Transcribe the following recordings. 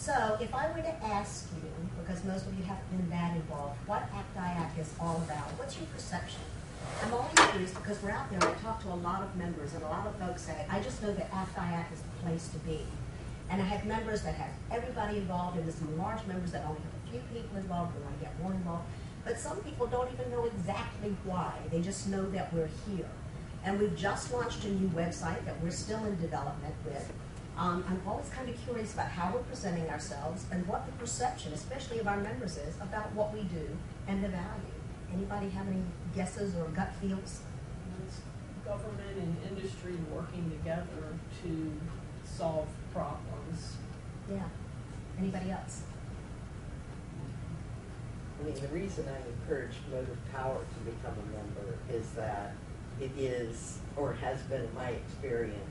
So if I were to ask you, because most of you haven't been that involved, what ACT-IAC is all about, what's your perception? I'm only curious because we're out there and I talk to a lot of members and a lot of folks say, I just know that ACT-IAC is the place to be. And I have members that have everybody involved, and there's some large members that only have a few people involved, we want to get more involved. But some people don't even know exactly why. They just know that we're here. And we've just launched a new website that we're still in development with. I'm always kind of curious about how we're presenting ourselves and what the perception, especially of our members, is about what we do and the value. Anybody have any guesses or gut feels? It's government and industry working together to solve problems. Yeah. Anybody else? I mean, the reason I encouraged Motive Power to become a member is that it is, or has been in my experience,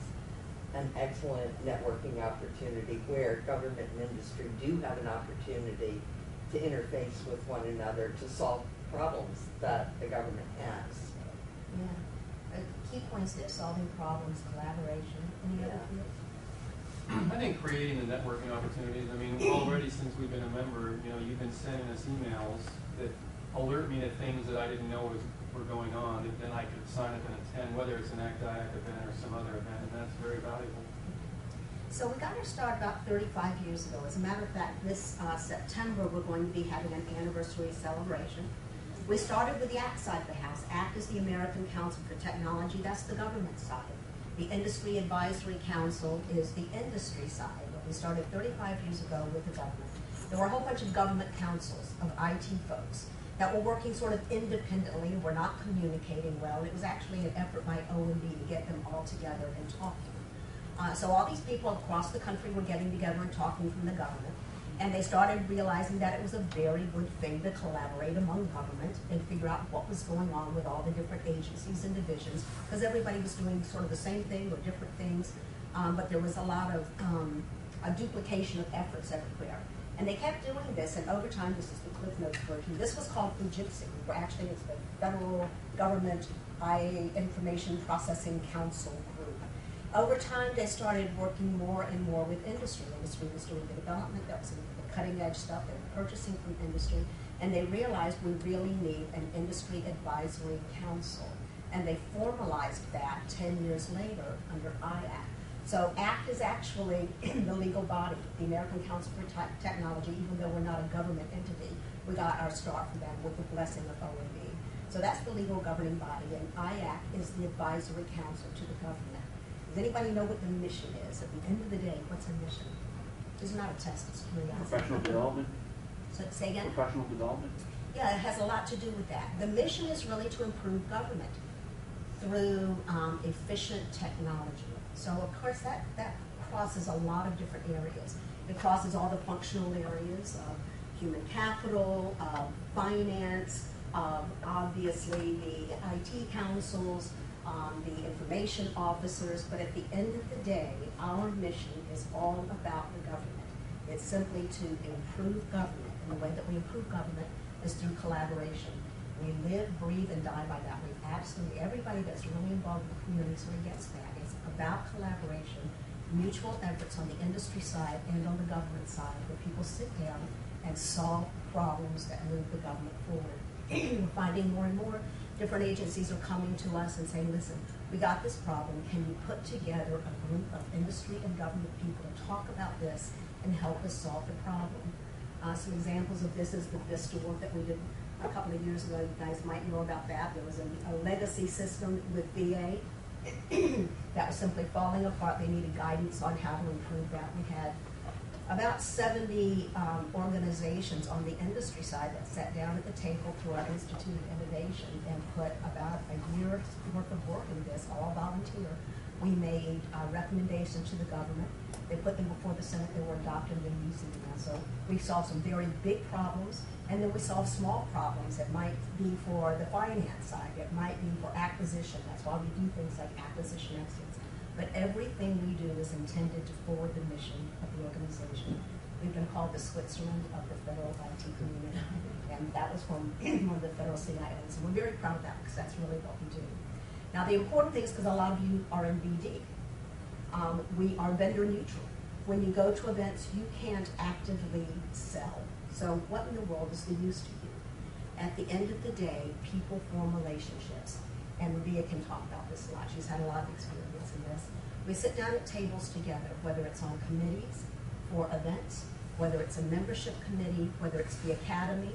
an excellent networking opportunity where government and industry do have an opportunity to interface with one another to solve problems that the government has. Yeah. Key points there, solving problems, collaboration. Any other fields? I think creating the networking opportunities. I mean, already since we've been a member, you know, you've been sending us emails that alert me to things that I didn't know were going on, that then I could sign up and attend, whether it's an ACT-IAC event or some other event, and that's very valuable. So we got our start about 35 years ago. As a matter of fact, this September we're going to be having an anniversary celebration. We started with the ACT side of the house. ACT is the American Council for Technology. That's the government side. The Industry Advisory Council is the industry side. We started 35 years ago with the government. There were a whole bunch of government councils of IT folks that were working sort of independently, were not communicating well, and it was actually an effort by O&B to get them all together and talking. So all these people across the country were getting together and talking from the government, and they started realizing that it was a very good thing to collaborate among government and figure out what was going on with all the different agencies and divisions, because everybody was doing sort of the same thing or different things, but there was a lot of a duplication of efforts everywhere. And they kept doing this, and over time, this is the Cliff Notes version. This was called FUJIPSI. Actually, it's the Federal Government IA Information Processing Council group. Over time, they started working more and more with industry. Industry was doing the development, that was the cutting edge stuff, they were purchasing from industry, and they realized we really need an industry advisory council. And they formalized that 10 years later under IAC. So ACT is actually the legal body, the American Council for Technology, even though we're not a government entity. We got our start from them with the blessing of O&B. So that's the legal governing body, and IAC is the advisory council to the government. Does anybody know what the mission is? At the end of the day, what's a mission? This is not a test, it's curiosity. Professional development? So, say again? Professional development? Yeah, it has a lot to do with that. The mission is really to improve government through efficient technology. So of course that crosses a lot of different areas. It crosses all the functional areas of human capital, finance, obviously the IT councils, the information officers, but at the end of the day, our mission is all about the government. It's simply to improve government, and the way that we improve government is through collaboration. We live, breathe, and die by that. We absolutely, everybody that's really involved in the community sort of gets that. It's about collaboration, mutual efforts on the industry side and on the government side, where people sit down and solve problems that move the government forward. We're finding more and more different agencies are coming to us and saying, listen, we got this problem. Can you put together a group of industry and government people to talk about this and help us solve the problem? Some examples of this is the VISTA work that we did a couple of years ago. You guys might know about that. There was a legacy system with VA that was simply falling apart. They needed guidance on how to improve that. We had about 70 organizations on the industry side that sat down at the table through our Institute of Innovation and put about a year's worth of work in this, all volunteer. We made recommendations to the government. They put them before the Senate. They were adopted and using them. So we solved some very big problems, and then we solved small problems that might be for the finance side. It might be for acquisition. That's why we do things like acquisition excellence. But everything we do is intended to forward the mission of the organization. We've been called the Switzerland of the federal IT community, and that was from one of the federal CIOs. And we're very proud of that because that's really what we do. Now, the important thing is, because a lot of you are in BD, we are vendor neutral. when you go to events, you can't actively sell. So what in the world is the use to you? At the end of the day, people form relationships. And Ria can talk about this a lot. She's had a lot of experience in this. We sit down at tables together, whether it's on committees for events, whether it's a membership committee, whether it's the academy.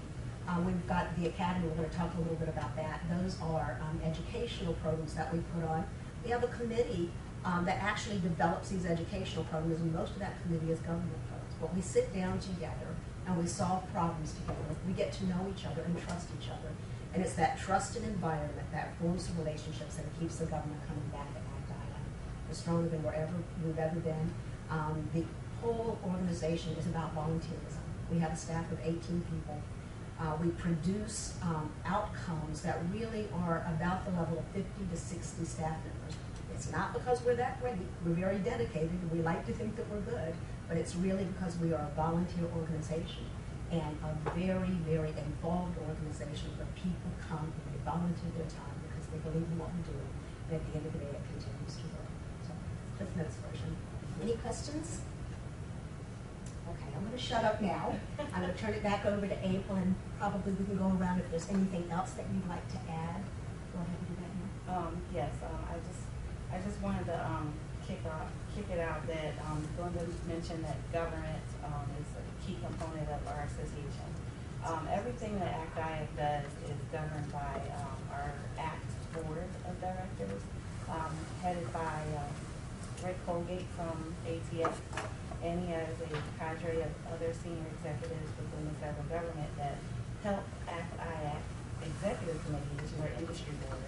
We've got the academy, we're going to talk a little bit about that. Those are educational programs that we put on. We have a committee that actually develops these educational programs, and most of that committee is government folks. But we sit down together and we solve problems together. We get to know each other and trust each other. And it's that trusted environment that forms the relationships that keeps the government coming back at ACT-IAC. We're stronger than we've ever been. The whole organization is about volunteerism. We have a staff of 18 people. We produce outcomes that really are about the level of 50 to 60 staff members. It's not because we're that great. We're very dedicated. We like to think that we're good, but it's really because we are a volunteer organization and a very, very involved organization where people come and they volunteer their time because they believe in what we're doing. And at the end of the day, it continues to grow. So, Cliff Notes version. Any questions? Okay, I'm going to shut up now. I'm going to turn it back over to April, and probably we can go around if there's anything else that you'd like to add. Go ahead and do that now. Yes, I just wanted to kick it out that Glenda mentioned that government is a key component of our association. Everything that ACT-IAC does is governed by our ACT Board of Directors, headed by Rick Colgate from ATF, and he has a cadre of other senior executives within the federal government that help ACT-IAC executive committee, which is our industry board,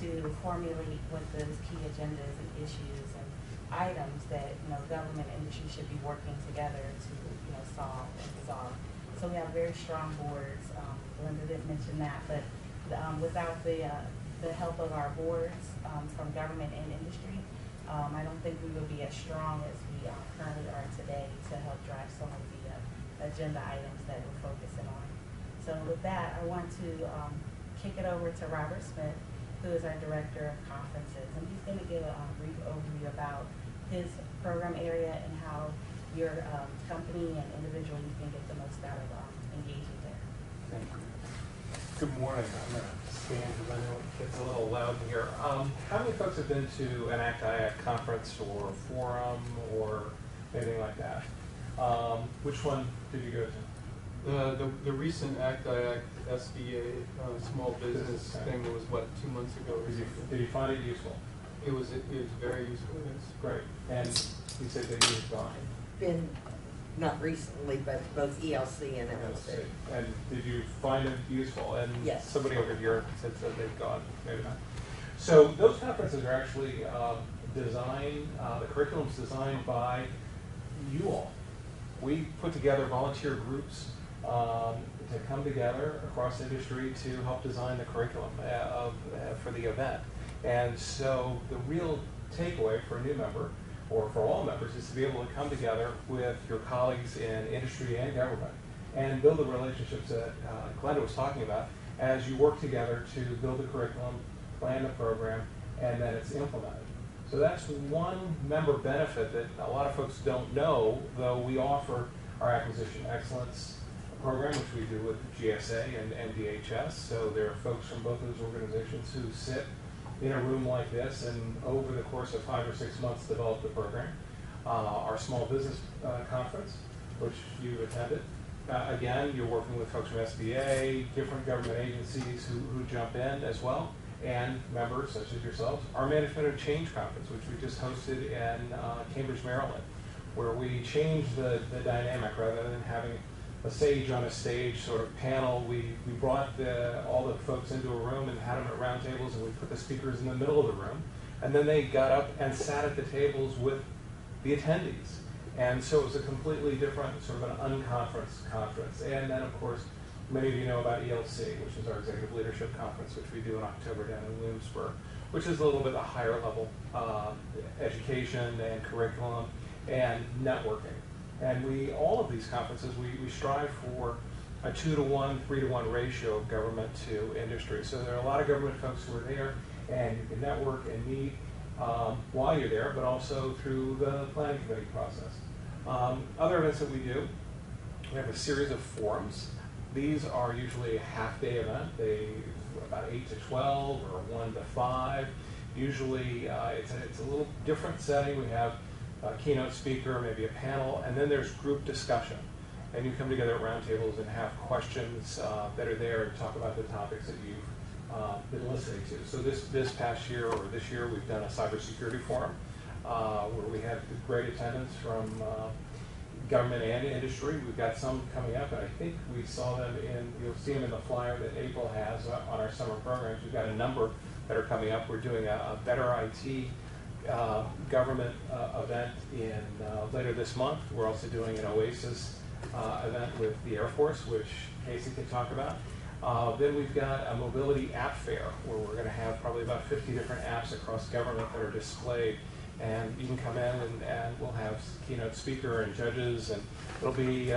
to formulate what those key agendas and issues and items that government and industry should be working together to solve and resolve. So we have very strong boards. Linda didn't mention that, but without the help of our boards from government and industry, I don't think we would be as strong as we currently are today to help drive some of the agenda items that we're focusing on. So with that, I want to kick it over to Robert Smith, who is our Director of Conferences, and he's going to give a brief overview about his program area and how your company and individual you can get the most out of engaging there. Thank you. Good morning. I'm going to stand because I know it gets a little loud here. How many folks have been to an ACT-IAC conference or forum or anything like that? Which one did you go to? The recent ACT-IAC SBA small business thing was what, 2 months ago or something. Did you find it useful? It was very useful. Yes. Great. And you said that you've gone. Been, not recently, but both ELC and MLC. And did you find it useful? And yes. Somebody over here said they've gone, maybe not. So those conferences are actually designed, the curriculum's designed by you all. We put together volunteer groups to come together across industry to help design the curriculum for the event. And so the real takeaway for a new member, or for all members, is to be able to come together with your colleagues in industry and government and build the relationships that Glenda was talking about as you work together to build the curriculum, plan the program, and then it's implemented. So that's one member benefit that a lot of folks don't know, though we offer our acquisition excellence program, which we do with GSA and DHS. So there are folks from both those organizations who sit in a room like this and over the course of 5 or 6 months develop the program. Our small business conference, which you attended. Again, you're working with folks from SBA, different government agencies who jump in as well, and members such as yourselves. Our Management of Change conference, which we just hosted in Cambridge, Maryland, where we changed the dynamic rather than having a sage on a stage sort of panel. We brought all the folks into a room and had them at round tables, and we put the speakers in the middle of the room. And then they got up and sat at the tables with the attendees. And so it was a completely different sort of an unconference conference. And then, of course, many of you know about ELC, which is our Executive Leadership Conference, which we do in October down in Williamsburg, which is a little bit a higher level education and curriculum and networking. And all of these conferences, we strive for a 2-to-1, 3-to-1 ratio of government to industry. So there are a lot of government folks who are there, and you can network and meet while you're there, but also through the planning committee process. Other events that we do, we have a series of forums. These are usually a half-day event. They about 8 to 12 or 1 to 5. Usually it's a little different setting. We have a keynote speaker, maybe a panel, and then there's group discussion. And you come together at roundtables and have questions that are there and talk about the topics that you've been listening to. So this past year or this year, we've done a cybersecurity forum where we had great attendance from government and industry. We've got some coming up, and I think we saw them you'll see them in the flyer that April has on our summer programs. We've got a number that are coming up. We're doing a Better IT government event later this month. We're also doing an Oasis event with the Air Force, which Casey can talk about. Then we've got a mobility app fair where we're going to have probably about 50 different apps across government that are displayed. And you can come in and we'll have keynote speaker and judges, and it'll be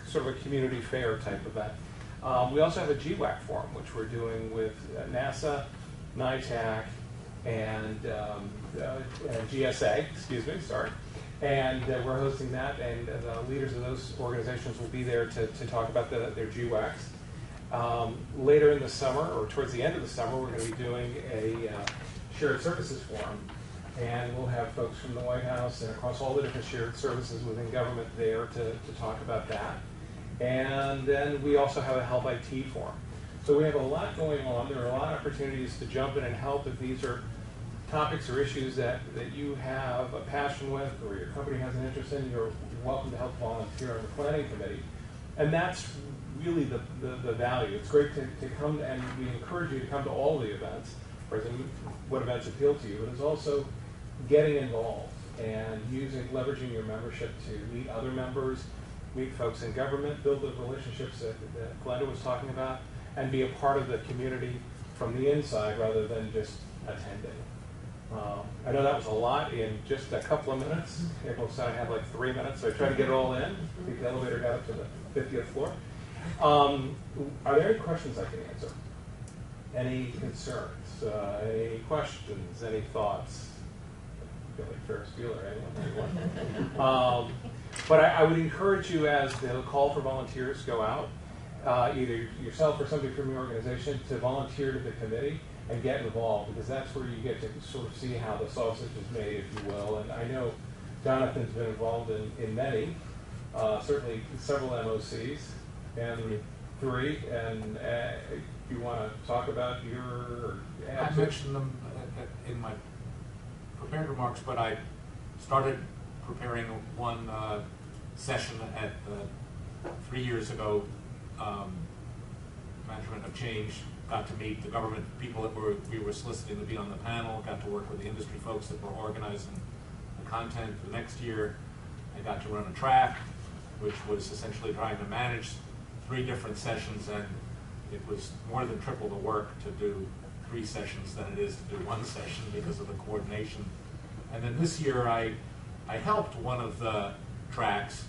sort of a community fair type event. We also have a GWAC forum, which we're doing with NASA, NITAC, and GSA, and we're hosting that, and the leaders of those organizations will be there to talk about their GWACs. Later in the summer, or towards the end of the summer, we're going to be doing a shared services forum. And we'll have folks from the White House and across all the different shared services within government there to talk about that. And then we also have a Help IT forum. So we have a lot going on. There are a lot of opportunities to jump in and help if these are topics or issues that you have a passion with or your company has an interest in. You're welcome to help volunteer on the planning committee. And that's really the value. It's great to come, and we encourage you to come to all the events, or what events appeal to you, but it's also getting involved and leveraging your membership to meet other members, meet folks in government, build the relationships that Glenda was talking about, and be a part of the community from the inside rather than just attending. I know that was a lot in just a couple of minutes. April said I had like 3 minutes, so I tried to get it all in. I think the elevator got up to the 50th floor. Are there any questions I can answer? Any concerns? Any questions? Any thoughts? I feel like Ferris Bueller, anyone? But I would encourage you, as the call for volunteers go out, either yourself or somebody from your organization, to volunteer to the committee and get involved, because that's where you get to sort of see how the sausage is made, if you will. And I know Jonathan's been involved in many, certainly several MOCs, and 3, and you want to talk about your... I mentioned them in my prepared remarks, but I started preparing one session at 3 years ago, Management of Change. Got to meet the government people that we were soliciting to be on the panel, got to work with the industry folks that were organizing the content. The next year, I got to run a track, which was essentially trying to manage 3 different sessions, and it was more than triple the work to do 3 sessions than it is to do 1 session because of the coordination. And then this year I helped one of the tracks.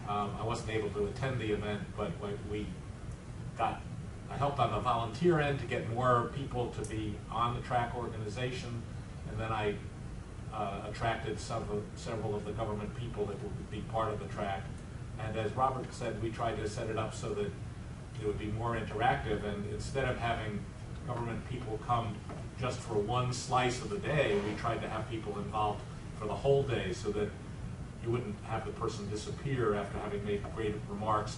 I wasn't able to attend the event, but I helped on the volunteer end to get more people to be on the track organization, and then I attracted several of the government people that would be part of the track. And as Robert said, we tried to set it up so that it would be more interactive, and instead of having government people come just for 1 slice of the day, we tried to have people involved for the whole day so that you wouldn't have the person disappear after having made great remarks.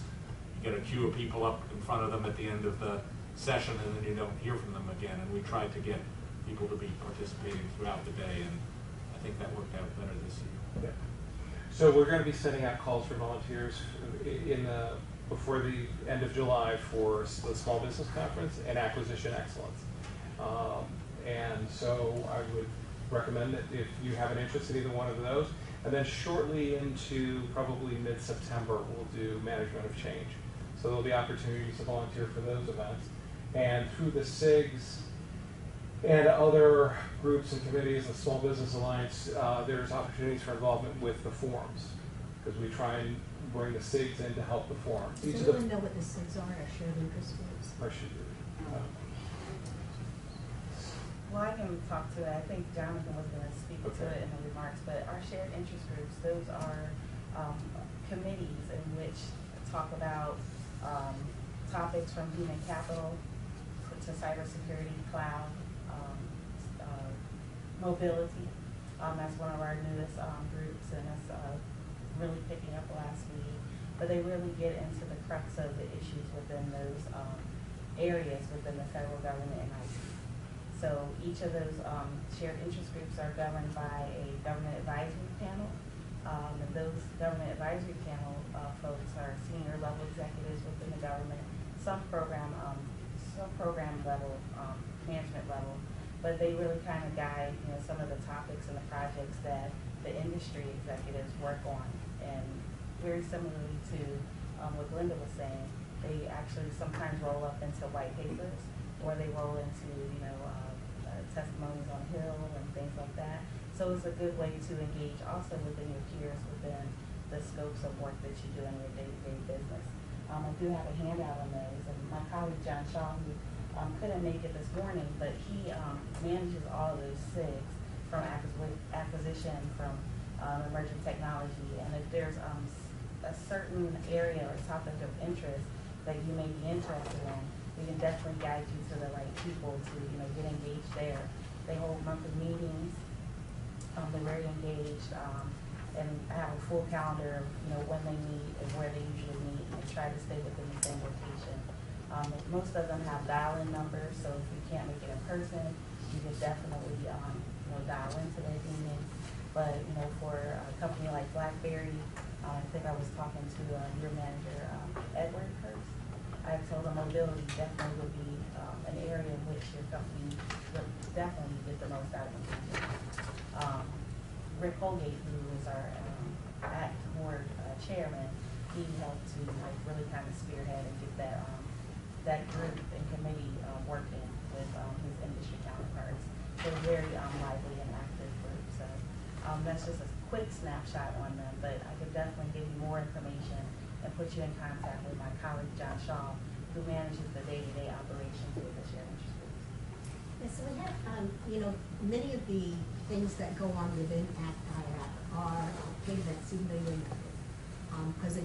You get a queue of people up in front of them at the end of the session, and then you don't hear from them again. And we tried to get people to be participating throughout the day, and I think that worked out better this year. Yeah. So we're going to be sending out calls for volunteers before the end of July for the Small Business Conference and Acquisition Excellence. And so I would recommend that if you have an interest in either one of those, and then shortly into probably mid-September, we'll do Management of Change. So there'll be opportunities to volunteer for those events. And through the SIGs and other groups and committees, the Small Business Alliance, there's opportunities for involvement with the forums, because we try and bring the SIGs in to help the forums. Does anyone know what the SIGs are, or shared interest groups? I should do. Well, I can talk to that. I think Jonathan was going to speak to it in the remarks, but our shared interest groups, those are committees in which talk about topics from human capital to cybersecurity, cloud, mobility. That's one of our newest groups, and it's really picking up last week. But they really get into the crux of the issues within those areas within the federal government and IT. So each of those shared interest groups are governed by a government advisory panel. And those government advisory panel folks are senior level executives within the government, some program level, management level, but they really kind of guide, some of the topics and the projects that the industry executives work on. And very similarly to what Glenda was saying, they actually sometimes roll up into white papers, or they roll into, testimonies on Hill and things like that. So it's a good way to engage also within your peers within the scopes of work that you do in your day-to-day business. I do have a handout on those, and my colleague John Shaw, who couldn't make it this morning, but he manages all of those SIGs from acquisition, from emerging technology, and if there's a certain area or topic of interest that you may be interested in, we can definitely guide you to the right people to get engaged there. They hold monthly meetings. They're very engaged, and I have a full calendar of when they meet and where they usually meet, and they try to stay within the same location. Most of them have dial-in numbers, so if you can't make it in person, you can definitely dial into their meetings. But for a company like BlackBerry, I think I was talking to your manager, Edward Hurst. I told him mobility definitely would be an area in which your company would definitely get the most out of engagement. Rick Holgate, who is our ACT board chairman, he helped to really kind of spearhead and get that group and committee working with his industry counterparts. They're very lively and active group. So that's just a quick snapshot on them, but I could definitely give you more information and put you in contact with my colleague John Shaw, who manages the day-to-day operations with the shared interest groups. Yeah, so we have, many of the things that go on within ACT-IAC are paid events, even though you're not. Because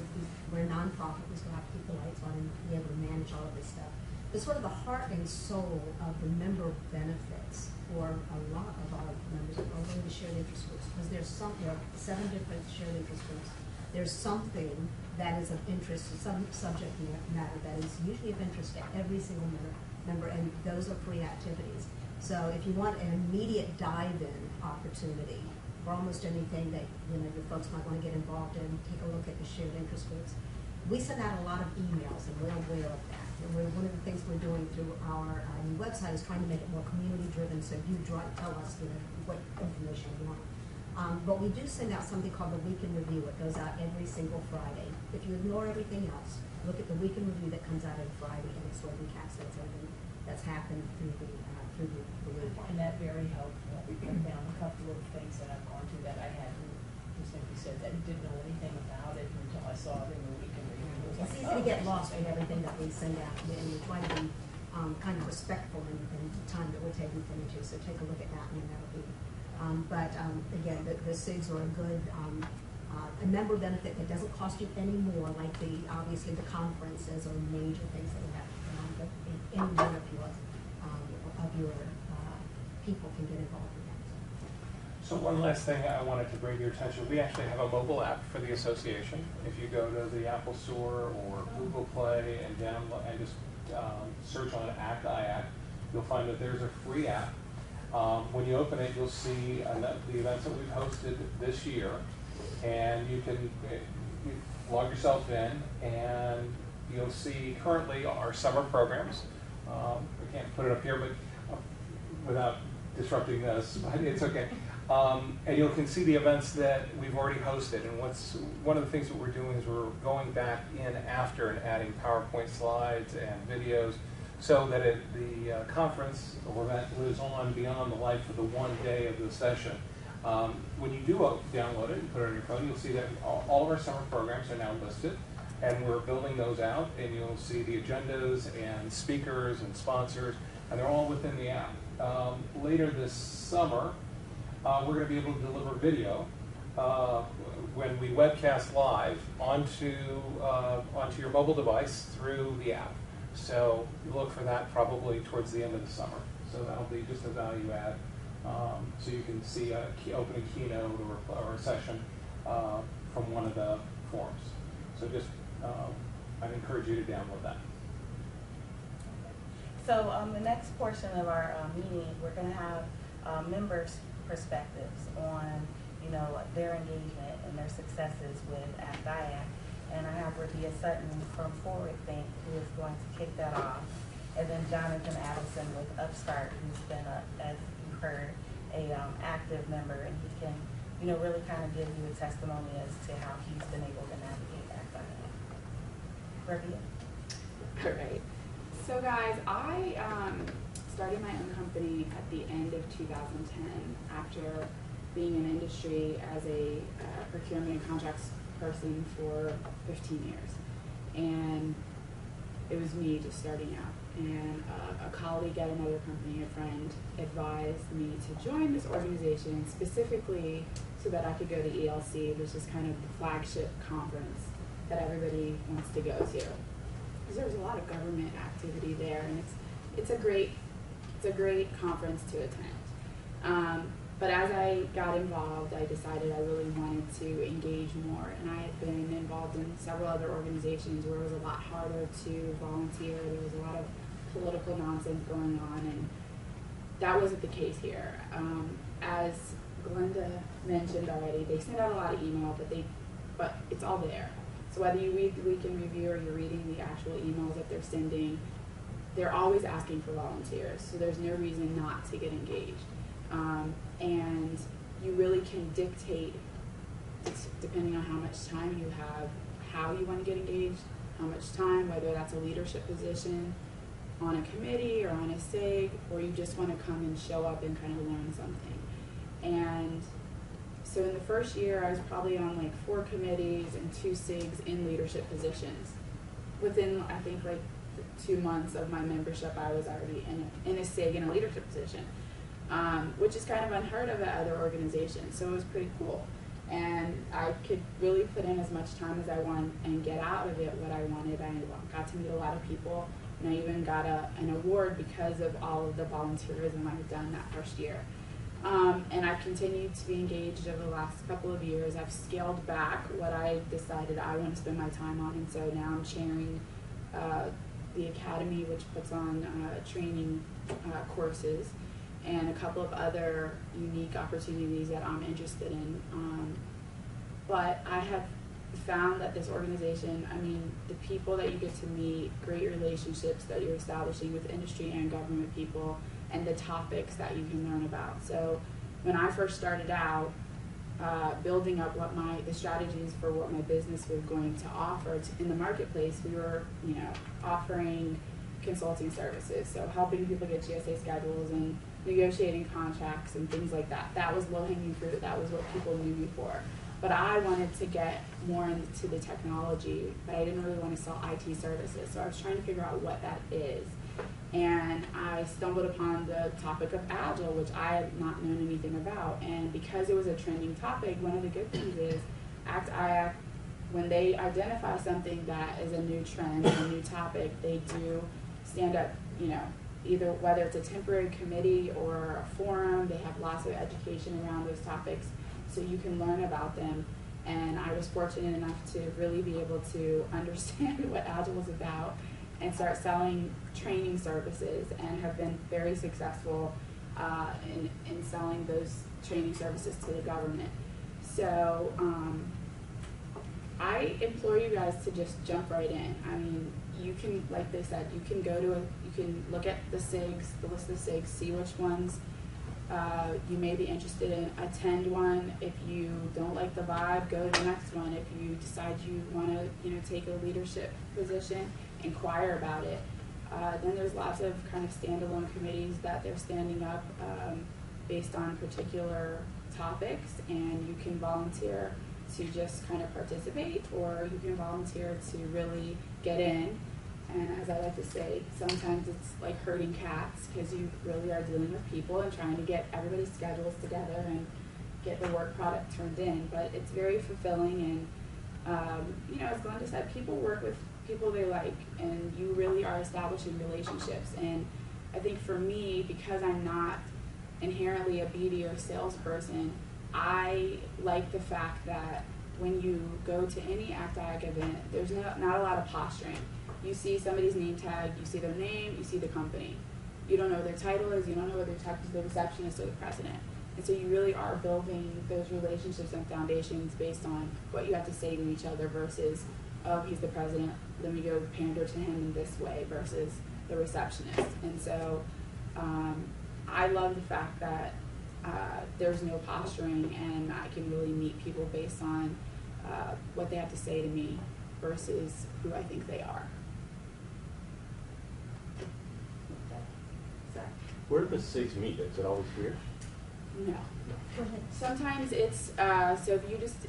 we're a nonprofit, we still have to keep the lights on and be able to manage all of this stuff. But sort of the heart and soul of the member benefits for a lot of our members are in the shared interest groups, because there are 7 different shared interest groups. There's something that is of interest, some subject matter that is usually of interest to every single member, and those are free activities. So if you want an immediate dive-in opportunity for almost anything that your folks might want to get involved in, take a look at the shared interest groups. We send out a lot of emails, and we're aware of that. And one of the things we're doing through our new website is trying to make it more community-driven, so you tell us what information you want. But we do send out something called the Week in Review. It goes out every single Friday. If you ignore everything else, look at the Week in Review that comes out every Friday, and it sort of encapsulates everything that's happened through the week. And that very helpful. We put down a couple of things that I've gone through that I hadn't, just like you said, that didn't know anything about it until I saw it in the Week in Review. It was It's easy to get lost in everything that we send out, and we try to be kind of respectful in the time that we're taking from you, so take a look at that, and that'll be. Again, the SIGs are a good a member benefit that doesn't cost you any more, like obviously the conferences are major things that we have. But any one of your people can get involved in that. So one last thing I wanted to bring to your attention, we actually have a mobile app for the association. If you go to the Apple Store or Google Play and download and just search on ACT-IAC, you'll find that there's a free app. When you open it, you'll see the events that we've hosted this year, and you can log yourself in, and you'll see currently our summer programs. We can't put it up here, but without disrupting this, but it's okay. And you can see the events that we've already hosted. And one of the things that we're doing is we're going back in after and adding PowerPoint slides and videos, so that the conference or event lives on beyond the life of the one day of the session. When you do download it and put it on your phone, you'll see that all of our summer programs are now listed, and we're building those out, and you'll see the agendas and speakers and sponsors, and they're all within the app. Later this summer, we're going to be able to deliver video when we webcast live onto your mobile device through the app. So look for that probably towards the end of the summer. So that'll be just a value add. So you can see open a keynote or a session from one of the forums. So just I'd encourage you to download that. So the next portion of our meeting, we're going to have members' perspectives on, you know, their engagement and their successes with ACT-IAC. And I have Rabia Sutton from Forward Think, who is going to kick that off. And then Jonathan Adelson with Upstart, who's been, as you heard, a active member, and he can, you know, really kind of give you a testimony as to how he's been able to navigate ACT-IAC. Rabia? All right. So guys, I started my own company at the end of 2010 after being in industry as a procurement and contracts person for 15 years. And it was me just starting out. And a colleague at another company, a friend, advised me to join this organization specifically so that I could go to ELC, which is kind of the flagship conference that everybody wants to go to. Because there's a lot of government activity there, and it's a great conference to attend. But as I got involved, I decided I really wanted to engage more, and I had been involved in several other organizations where it was a lot harder to volunteer. There was a lot of political nonsense going on, and that wasn't the case here. As Glenda mentioned already, they send out a lot of email, but it's all there. So whether you read the weekend review or you're reading the actual emails that they're sending, they're always asking for volunteers. So there's no reason not to get engaged. And you really can dictate, depending on how much time you have, how you want to get engaged, how much time, whether that's a leadership position on a committee or on a SIG, or you just want to come and show up and kind of learn something. And so in the first year, I was probably on like 4 committees and 2 SIGs in leadership positions. Within, I think, like 2 months of my membership, I was already in a SIG in a leadership position, which is kind of unheard of at other organizations. So it was pretty cool. And I could really put in as much time as I want and get out of it what I wanted. I got to meet a lot of people, and I even got an award because of all of the volunteerism I've done that first year. And I've continued to be engaged over the last couple of years. I've scaled back what I decided I want to spend my time on, and so now I'm chairing the Academy, which puts on training courses, and a couple of other unique opportunities that I'm interested in. But I have found that this organization, I mean, the people that you get to meet, great relationships that you're establishing with industry and government people, and the topics that you can learn about. So when I first started out, building up the strategies for what my business was going to offer in the marketplace, we were, offering consulting services. So helping people get GSA schedules and negotiating contracts and things like that. That was low-hanging fruit. That was what people knew me for. But I wanted to get more into the technology, but I didn't really want to sell IT services. So I was trying to figure out what that is. And I stumbled upon the topic of Agile, which I had not known anything about. And because it was a trending topic, one of the good things is ACT-IAC, when they identify something that is a new trend, a new topic, they do stand up, either whether it's a temporary committee or a forum, they have lots of education around those topics so you can learn about them. And I was fortunate enough to really be able to understand what Agile was about and start selling training services, and have been very successful in selling those training services to the government. So I implore you guys to just jump right in. I mean, you can, like they said, you can you can look at the SIGs, the list of SIGs, see which ones you may be interested in, attend one. If you don't like the vibe, go to the next one. If you decide you want to, take a leadership position, inquire about it. Then there's lots of kind of standalone committees that they're standing up based on particular topics, and you can volunteer to just kind of participate, or you can volunteer to really get in. And as I like to say, sometimes it's like herding cats, because you really are dealing with people and trying to get everybody's schedules together and get the work product turned in, but it's very fulfilling. And you know, as Glenda said, people work with people they like, and you really are establishing relationships. And I think for me, because I'm not inherently a BD or salesperson, I like the fact that when you go to any ACT-IAC event, there's not a lot of posturing. You see somebody's name tag, you see their name, you see the company. You don't know what their title is, you don't know whether they're talking to the receptionist or the president. And so you really are building those relationships and foundations based on what you have to say to each other versus, oh, he's the president, let me go pander to him in this way, versus the receptionist. And so I love the fact that there's no posturing, and I can really meet people based on what they have to say to me versus who I think they are. Where do the SIGs meet? Is it always here? No. Go ahead. Sometimes it's so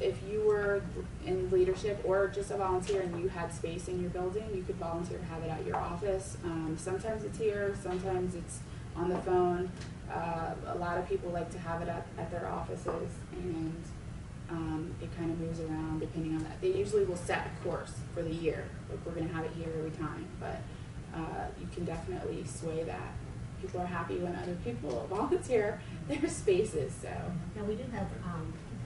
if you were in leadership or just a volunteer and you had space in your building, you could volunteer to have it at your office. Sometimes it's here, sometimes it's on the phone. A lot of people like to have it at their offices, and it kind of moves around depending on that. They usually will set a course for the year, like we're going to have it here every time, but you can definitely sway that. People are happy when other people volunteer their spaces. So Now we do have,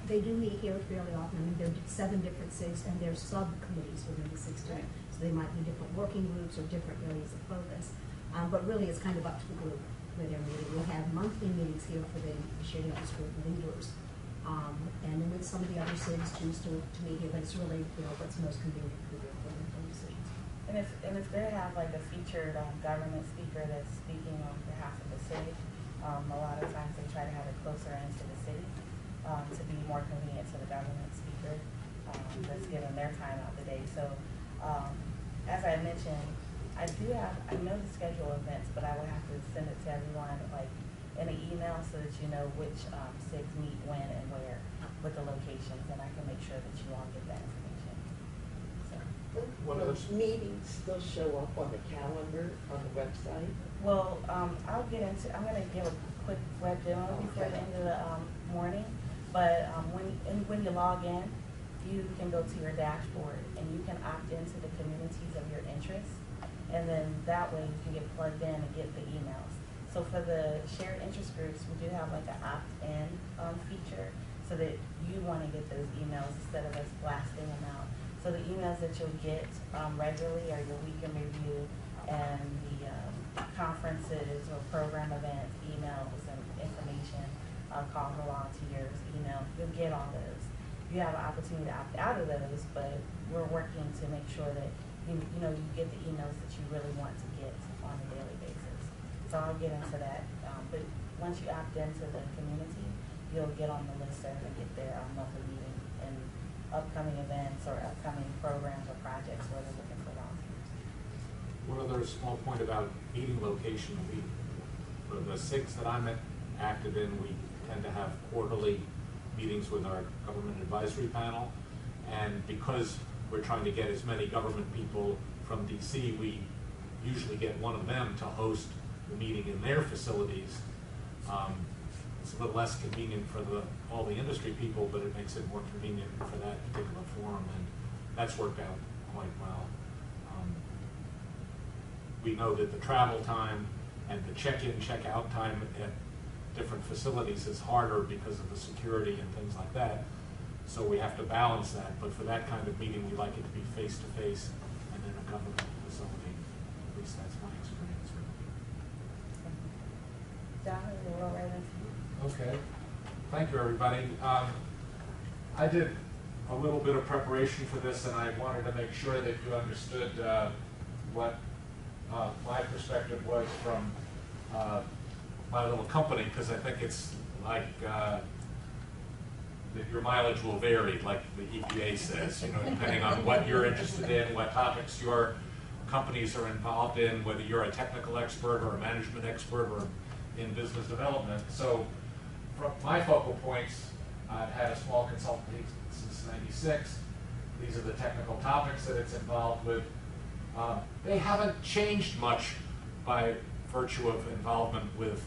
they do meet here fairly often. I mean, there are 7 different SIGs, and there's subcommittees within the SIGs too. Right. So they might be different working groups or different areas of focus. But really, it's kind of up to the group where they're meeting. We have monthly meetings here for the sharing of group leaders. And then with some of the other SIGs choose to meet here, but it's really, you know, what's most convenient for their decisions. And if they have like a featured government speaker that's speaking on behalf of the city, a lot of times they try to have it closer into the city to be more convenient to the government speaker that's given their time out the day. So as I mentioned, I know the schedule events, but I would have to send it to everyone like in an email so that you know which SIGs meet when and where with the locations, and I can make sure that you all get that information. So. One of Those meetings still show up on the calendar on the website? Well, I'm going to give a quick web demo before the end of the morning, but when you log in, you can go to your dashboard and you can opt into the communities of your interest, and then that way you can get plugged in and get the emails. So for the shared interest groups, we do have like an opt-in feature so that you want to get those emails instead of us blasting them out. So the emails that you'll get regularly are your week in review and the conferences or program events, emails and information, call for volunteers, email. You'll get all those. You have an opportunity to opt out of those, but we're working to make sure that you get the emails that you really want to get on a daily basis. So I'll get into that. But once you opt into the community, you'll get on the list and get their monthly meeting and upcoming events or upcoming programs or projects where they're looking for volunteers. One other small point about meeting location. For the SIGs that I'm active in, we tend to have quarterly meetings with our government advisory panel, and because we're trying to get as many government people from DC, we usually get one of them to host the meeting in their facilities. It's a little less convenient for all the industry people, but it makes it more convenient for that particular forum, and that's worked out quite well. We know that the travel time and the check-in, check-out time at different facilities is harder because of the security and things like that. So we have to balance that, but for that kind of meeting, we like it to be face-to-face and in a government facility. At least that's my experience. John, we'll roll right into you. Okay. Thank you, everybody. I did a little bit of preparation for this, and I wanted to make sure that you understood what my perspective was from my little company, because I think it's like that your mileage will vary, like the EPA says, depending on what you're interested in, what topics your companies are involved in, whether you're a technical expert or a management expert or in business development. So from my focal points, I've had a small consulting since '96. These are the technical topics that it's involved with. They haven't changed much by virtue of involvement with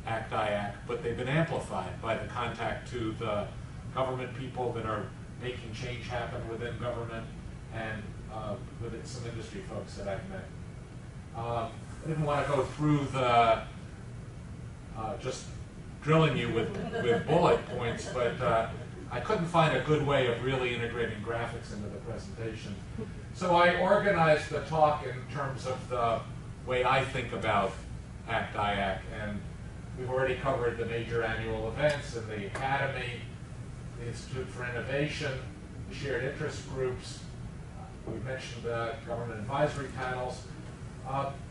ACT-IAC, but they've been amplified by the contact to the government people that are making change happen within government, and with some industry folks that I've met. I didn't want to go through the just drilling you with bullet points, but I couldn't find a good way of really integrating graphics into the presentation. So I organized the talk in terms of the way I think about ACT-IAC, and we've already covered the major annual events in the Academy, the Institute for Innovation, the shared interest groups. We mentioned the government advisory panels.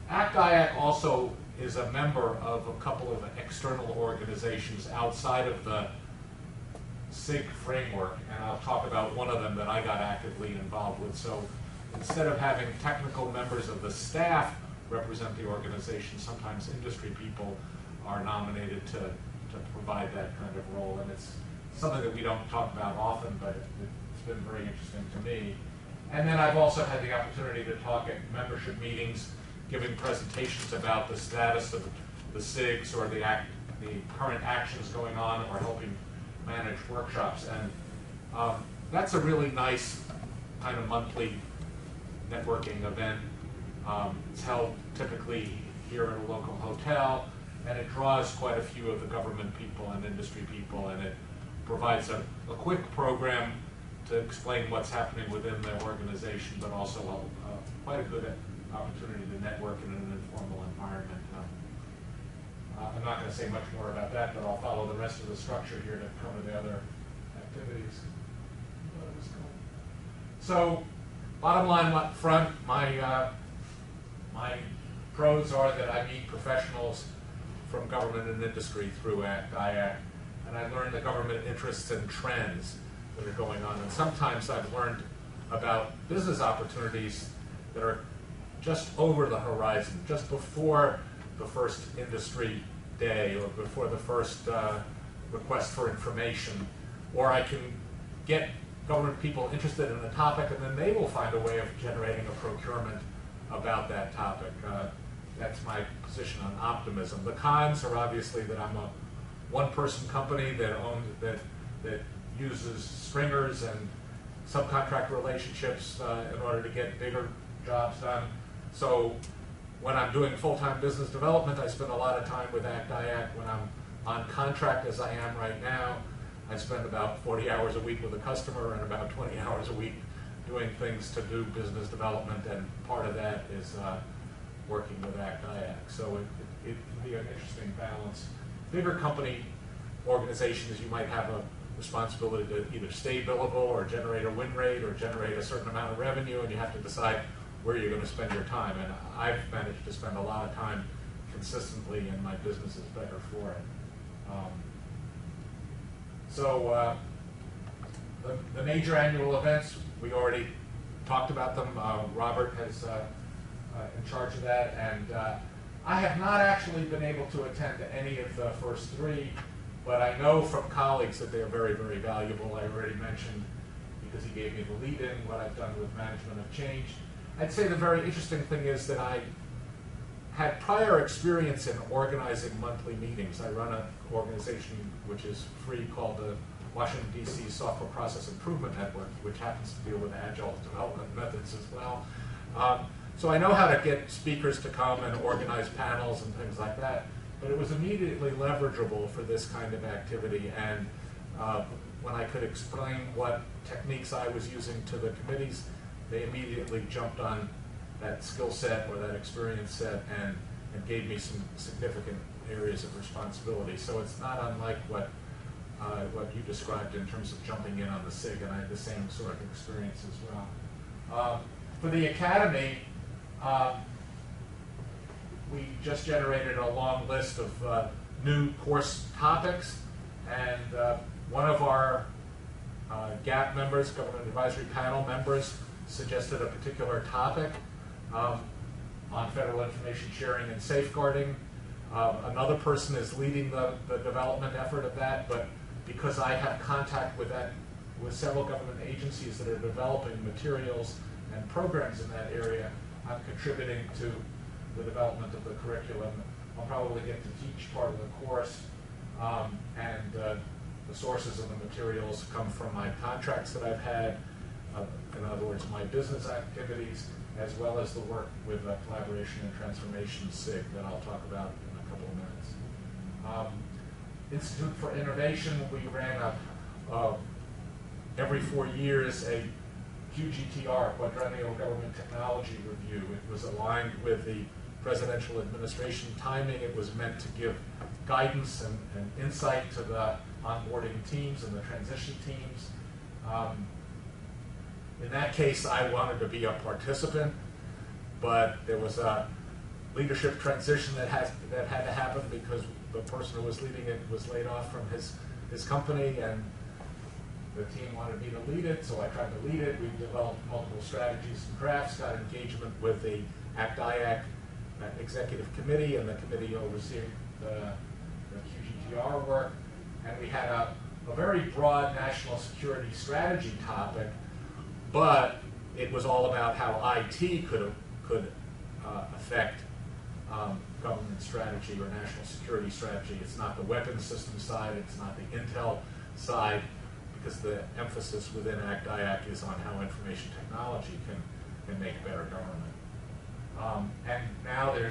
ACT-IAC also is a member of a couple of external organizations outside of the SIG framework, and I'll talk about one of them that I got actively involved with. So instead of having technical members of the staff represent the organization, sometimes industry people are nominated to provide that kind of role, and it's something that we don't talk about often, but it's been very interesting to me. And then I've also had the opportunity to talk at membership meetings, giving presentations about the status of the SIGs or the current actions going on, or helping manage workshops. And that's a really nice kind of monthly networking event. It's held typically here at a local hotel, and it draws quite a few of the government people and industry people, and it provides a quick program to explain what's happening within the organization, but also quite a good opportunity to network in an informal environment. I'm not going to say much more about that, but I'll follow the rest of the structure here to cover the other activities. So, bottom line up front, my pros are that I meet professionals from government and industry through ACT-IAC, and I learn the government interests and trends that are going on. And sometimes I've learned about business opportunities that are just over the horizon, just before the first industry day or before the first request for information. Or I can get government people interested in a topic, and then they will find a way of generating a procurement about that topic. That's my position on optimism. The cons are obviously that I'm a one-person company that uses stringers and subcontract relationships in order to get bigger jobs done. So when I'm doing full-time business development, I spend a lot of time with ACT-IAC. When I'm on contract, as I am right now, I spend about 40 hours a week with a customer and about 20 hours a week doing things to do business development, and part of that is working with ACT-IAC. So it can be an interesting balance. Bigger company organizations, you might have a responsibility to either stay billable or generate a win rate or generate a certain amount of revenue, and you have to decide where you're going to spend your time. And I've managed to spend a lot of time consistently, and my business is better for it. The major annual events, we already talked about them. Robert is in charge of that, and I have not actually been able to attend to any of the first three, but I know from colleagues that they are very, very valuable. I already mentioned, because he gave me the lead-in, what I've done with management of change. I'd say the very interesting thing is that I had prior experience in organizing monthly meetings. I run an organization which is free called the Washington, D.C. Software Process Improvement Network, which happens to deal with agile development methods as well. So I know how to get speakers to come and organize panels and things like that, but it was immediately leverageable for this kind of activity. And when I could explain what techniques I was using to the committees, they immediately jumped on that skill set or that experience set and gave me some significant areas of responsibility. So it's not unlike what you described in terms of jumping in on the SIG, and I had the same sort of experience as well. For the Academy, we just generated a long list of new course topics, and one of our GAP members, Government Advisory Panel members, suggested a particular topic on federal information sharing and safeguarding. Another person is leading the development effort of that, but because I have contact with several government agencies that are developing materials and programs in that area, I'm contributing to the development of the curriculum I'll probably get to teach part of the course, and the sources of the materials come from my contracts that I've had, in other words, my business activities, as well as the work with Collaboration and Transformation SIG that I'll talk about in a couple of minutes. Institute for Innovation, we ran every 4 years a QGTR, Quadrennial Government Technology Review. It was aligned with the presidential administration timing. It was meant to give guidance and insight to the onboarding teams and the transition teams. In that case, I wanted to be a participant, but there was a leadership transition that had to happen because the person who was leading it was laid off from his company, and the team wanted me to lead it, so I tried to lead it. We developed multiple strategies and drafts, got engagement with the ACT-IAC executive committee and the committee overseeing the QGTR work, and we had a very broad national security strategy topic, but it was all about how IT could affect government strategy or national security strategy. It's not the weapons system side, it's not the intel side, because the emphasis within ACT-IAC is on how information technology can make better government. And now there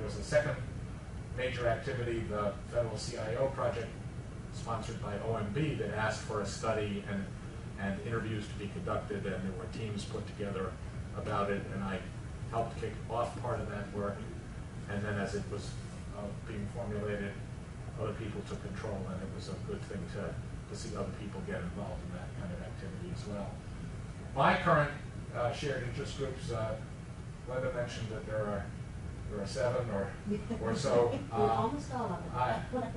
was a second major activity, the Federal CIO project, sponsored by OMB, that asked for a study and interviews to be conducted, and there were teams put together about it, and I helped kick off part of that work. And then as it was being formulated, other people took control, and it was a good thing to see other people get involved in that kind of activity as well. My current shared interest groups, Glenda mentioned that there are 7 or so. Almost all of them.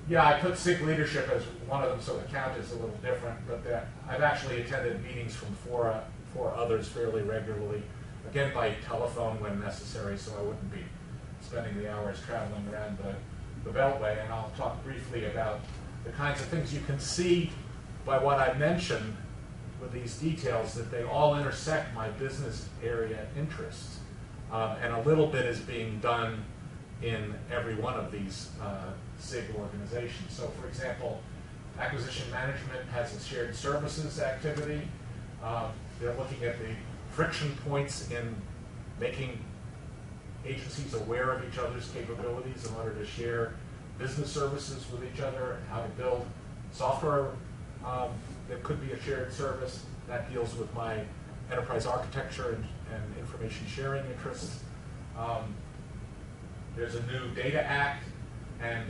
Yeah, I put SIG leadership as one of them, so the count is a little different, but I've actually attended meetings from four others fairly regularly, again by telephone when necessary, so I wouldn't be spending the hours traveling around the Beltway, and I'll talk briefly about the kinds of things you can see by what I mentioned with these details, that they all intersect my business area interests. And a little bit is being done in every one of these SIG organizations. So for example, acquisition management has a shared services activity. They're looking at the friction points in making agencies aware of each other's capabilities in order to share business services with each other, how to build software that could be a shared service. That deals with my enterprise architecture and information sharing interests. There's a new Data Act, and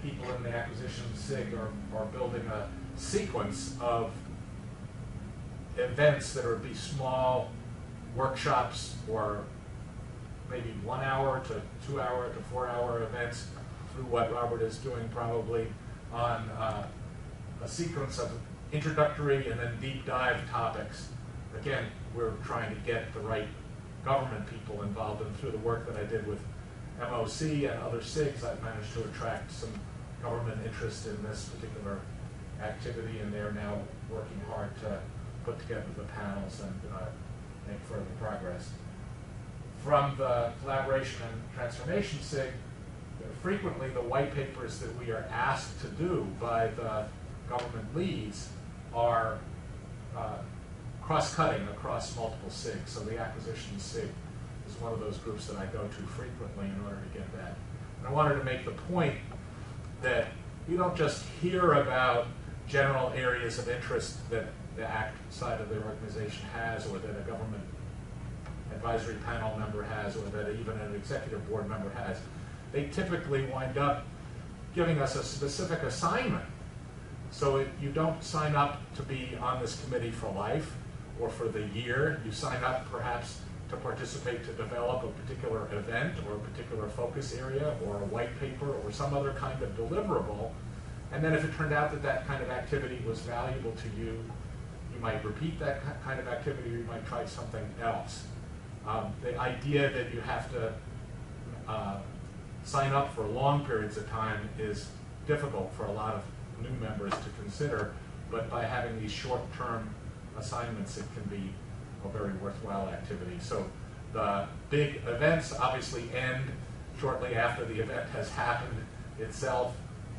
people in the acquisition SIG are building a sequence of events that would be small workshops, or maybe 1 hour to 2 hour to 4 hour events, through what Robert is doing probably, on a sequence of introductory and then deep dive topics. Again, we're trying to get the right government people involved, and through the work that I did with MOC and other SIGs, I've managed to attract some government interest in this particular activity, and they're now working hard to put together the panels and make further progress. From the Collaboration and Transformation SIG, frequently the white papers that we are asked to do by the government leads are cross-cutting across multiple SIGs. So the acquisition SIG is one of those groups that I go to frequently in order to get that. And I wanted to make the point that you don't just hear about general areas of interest that the ACT side of the organization has, or that a government advisory panel member has, or that even an executive board member has. They typically wind up giving us a specific assignment. So you don't sign up to be on this committee for life or for the year. You sign up perhaps to participate, to develop a particular event or a particular focus area or a white paper or some other kind of deliverable. And then if it turned out that that kind of activity was valuable to you, you might repeat that kind of activity, or you might try something else. The idea that you have to sign up for long periods of time is difficult for a lot of new members to consider, but by having these short-term assignments, it can be a very worthwhile activity. So the big events obviously end shortly after the event has happened itself.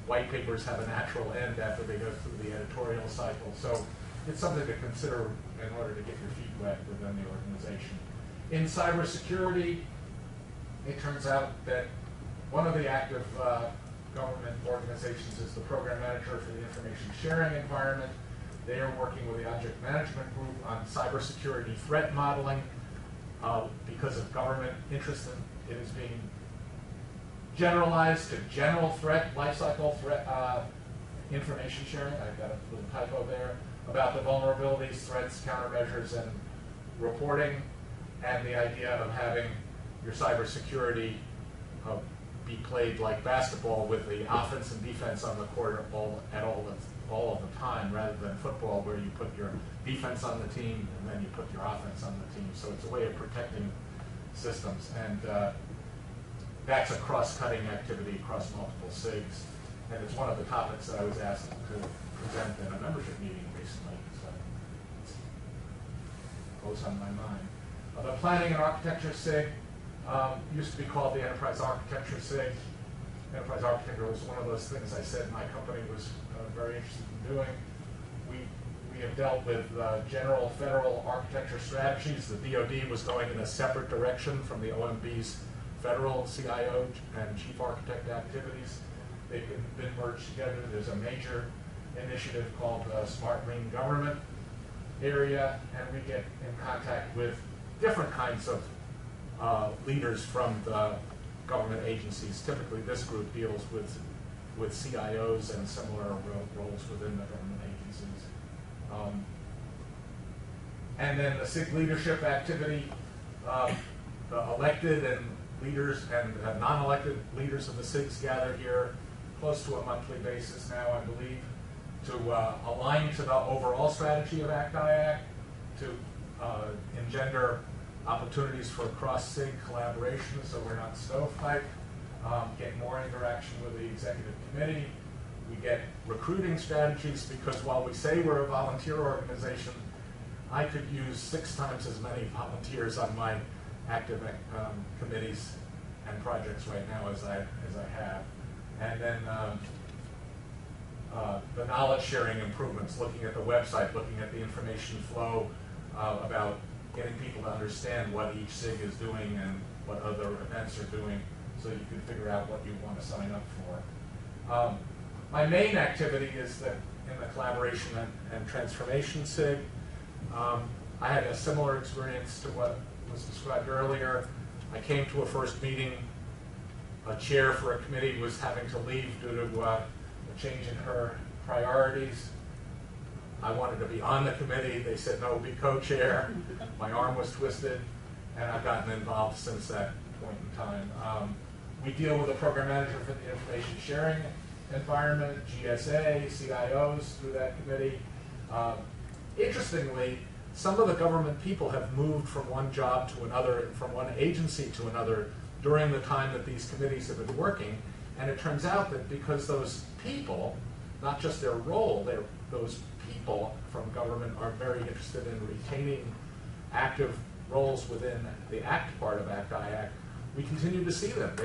White papers have a natural end after they go through the editorial cycle. So it's something to consider in order to get your feet wet within the organization. In cybersecurity, it turns out that one of the active government organizations is the program manager for the information sharing environment. They are working with the object management group on cybersecurity threat modeling because of government interest in it is being generalized to general threat, lifecycle threat information sharing. I've got a little typo there about the vulnerabilities, threats, countermeasures, and reporting, and the idea of having your cybersecurity be played like basketball with the offense and defense on the court all of the time, rather than football where you put your defense on the team and then you put your offense on the team. So it's a way of protecting systems, and that's a cross-cutting activity across multiple SIGs, and it's one of the topics that I was asked to present in a membership meeting recently, so it's goes on my mind. The planning and architecture SIG used to be called the enterprise architecture SIG. Enterprise architecture was one of those things I said my company was very interested in doing. We have dealt with general federal architecture strategies. The DoD was going in a separate direction from the OMB's federal CIO and chief architect activities. They've been merged together. There's a major initiative called Smart Green Government area, and we get in contact with different kinds of leaders from the government agencies. Typically, this group deals with CIOs and similar roles within the government agencies. And then the SIG leadership activity, the elected and leaders and non-elected leaders of the SIGs gather here close to a monthly basis now, I believe, to align to the overall strategy of ACT-IAC, to engender opportunities for cross-SIG collaboration so we're not stovepipe, get more interaction with the executive committee. We get recruiting strategies because while we say we're a volunteer organization, I could use 6 times as many volunteers on my active committees and projects right now as I have. And then the knowledge sharing improvements, looking at the website, looking at the information flow about getting people to understand what each SIG is doing and what other events are doing so you can figure out what you want to sign up for. My main activity is that in the collaboration and transformation SIG. I had a similar experience to what was described earlier. I came to a first meeting. A chair for a committee was having to leave due to a change in her priorities. I wanted to be on the committee. They said, no, be co-chair. My arm was twisted, and I've gotten involved since that point in time. We deal with the program manager for the information sharing environment, GSA, CIOs through that committee. Interestingly, some of the government people have moved from one job to another, from one agency to another during the time that these committees have been working. And it turns out that because those people, not just their role, those people from government are very interested in retaining active roles within the ACT part of ACT-IAC, we continue to see them.